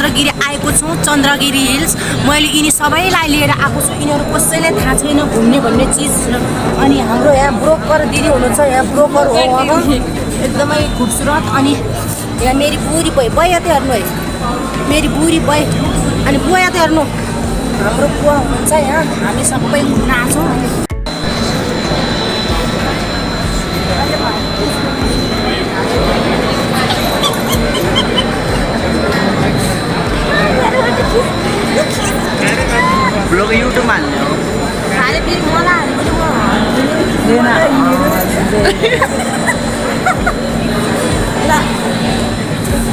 चन्द्रगिरी आएको छौँ, चन्द्रगिरी हिल्स। मैले यिनी सबैलाई लिएर आएको छु। यिनीहरू कसैलाई थाहा छैन घुम्ने भन्ने चिज। अनि हाम्रो यहाँ ब्रोकर दिदी हुनुहुन्छ, यहाँ ब्रोकर हो एकदमै खुबसुरत। अनि यहाँ मेरी बुढी बया त हेर्नु है, मेरी बुढी बय अनि बुवा त हेर्नु, हाम्रो बुवा हुनुहुन्छ यहाँ। हामी सबै घुम्न आछौँ। ब्लॉग यूट्यूब में हाल्ने हो खाने फेरि मलाई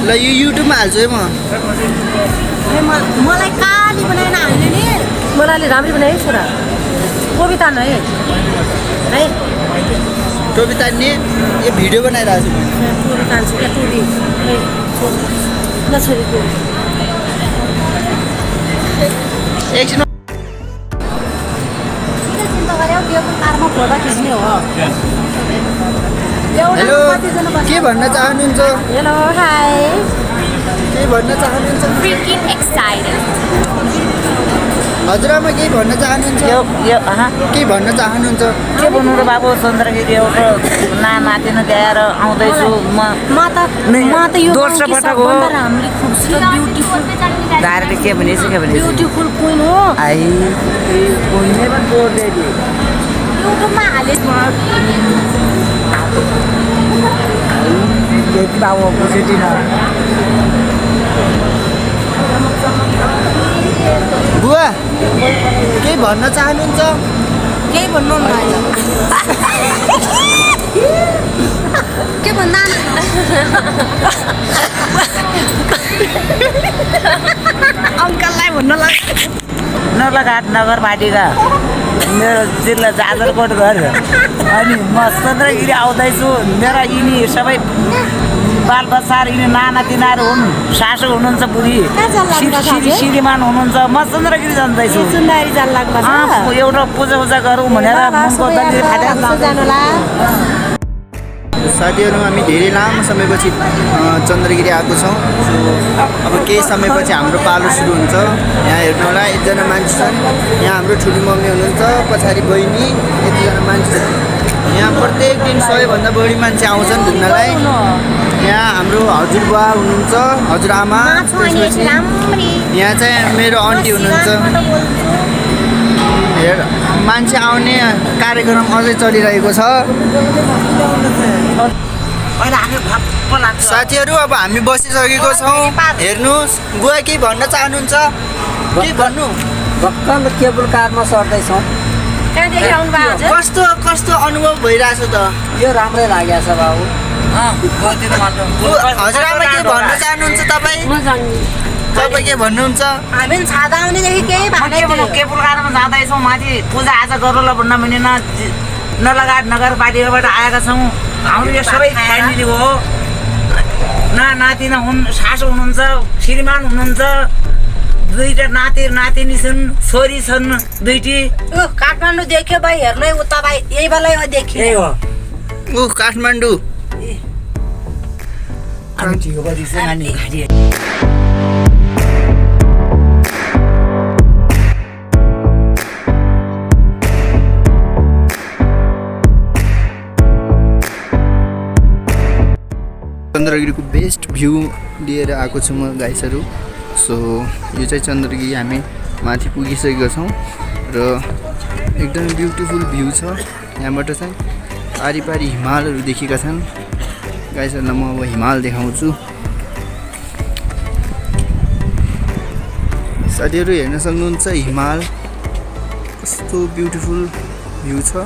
ल यो युट्युबमा हाल्छु है मलाई काली बनाएर हाल्ने नि। मलाई राम्रै बनाए छोरा। कविता नै है टोपी तान्ने यो भिडियो बनाइरहेको छु। टोपी तान्छु क्या टोपी नछोरी टोपी एकछिन चिन्ता गऱ्यो त्यो कारमा फोटो खिच्ने हो। हेलो के भन्न चाहनुहुन्छ? हेलो हाई के भन्न चाहनुहुन्छ? Freaking excited. हजुरआमा केही भन्न चाहनुहुन्छ? के भन्न चाहनुहुन्छ? के भन्नु र बाबु, चन्द्रगिरी एउटा नातिनो ल्याएर आउँदैछु म त यो दोस्रो पटक हो। राम्ररी खुबसुरत ब्युटिफुल दाइरले के भनेछ ब्युटिफुल क्वीन हो। आई कोइने पनि बोर्डेली युट्युबमा हालेको त्यति बाबु बुझिदिन। बुवा केही भन्न चाहनुहुन्छ? केही भन्नु न के भन्दा अङ्कललाई भन्नु लाग्यो। नर्लाघाट नगरपालिका मेरो जिल्ला जाजरकोट घर। अनि म चन्द्रगिरी आउँदैछु। मेरा यिनी सबै बालबच्चाहरू यिनी नाना तिनीहरू हुन्। सासू हुनुहुन्छ बुढी, श्रीमान हुनुहुन्छ। म चन्द्रगिरी जाँदैछु। एउटा पूजा गरौँ भनेर मनको दलिर जानला। साथीहरू हामी धेरै लामो समयपछि चन्द्रगिरी आएको छौँ। अब केही समयपछि हाम्रो पालो सुरु हुन्छ। यहाँ हेर्नु होला एकजना मान्छे छन्। यहाँ हाम्रो ठुली मम्मी हुनुहुन्छ, पछाडि बहिनी, यतिजना मान्छे छन्। यहाँ प्रत्येक दिन 100 भन्दा बढी मान्छे आउँछन् घुम्नलाई। यहाँ हाम्रो हजुरबुवा हुनुहुन्छ, हजुरआमा, त्यसपछि यहाँ चाहिँ मेरो आन्टी हुनुहुन्छ। मान्छे आउने कार्यक्रम अझै चलिरहेको छ। साथीहरू अब हामी बसिसकेको छौँ। हेर्नुहोस् बुवा केही भन्न चाहनुहुन्छ? के भन्नु? भर्खर केबल कारमा चढ्दैछौँ। कस्तो कस्तो अनुभव भइरहेछ त? यो राम्रै लागेको छ बाबु। हजुरआमा के भन्न चाहनुहुन्छ? तपाईँ के भन्नुहुन्छ? हामी छादा आउनेदेखि केही केबल कारमा जाँदैछौँ माथि पूजा आज गरौँला भन्न भने नर्लाघाट नगरपालिकाबाट आएका छौँ। हाम्रो यो सबै फ्यामिली हो। नातिना हुन्, सासू हुनुहुन्छ, श्रीमान हुनुहुन्छ, दुईटा नातिनी छन्, छोरी छन् दुईटी। काठमाडौँ देख्यो भाइ हेर्नु है, उता भाइ यही बेला देखियो। यही हो काठमाडौँ। चन्द्रगिरीको बेस्ट भ्यू लिएर आएको छु म गाइसहरू। सो यो चाहिँ चन्द्रगिरी हामी माथि पुगिसकेका छौँ र एकदमै ब्युटिफुल भ्यू छ। यहाँबाट चाहिँ पारिपारि हिमालहरू देखेका छन्। गाइसहरूलाई म अब हिमाल देखाउँछु। साथीहरू हेर्न सक्नुहुन्छ हिमाल कस्तो ब्युटिफुल भ्यू छ।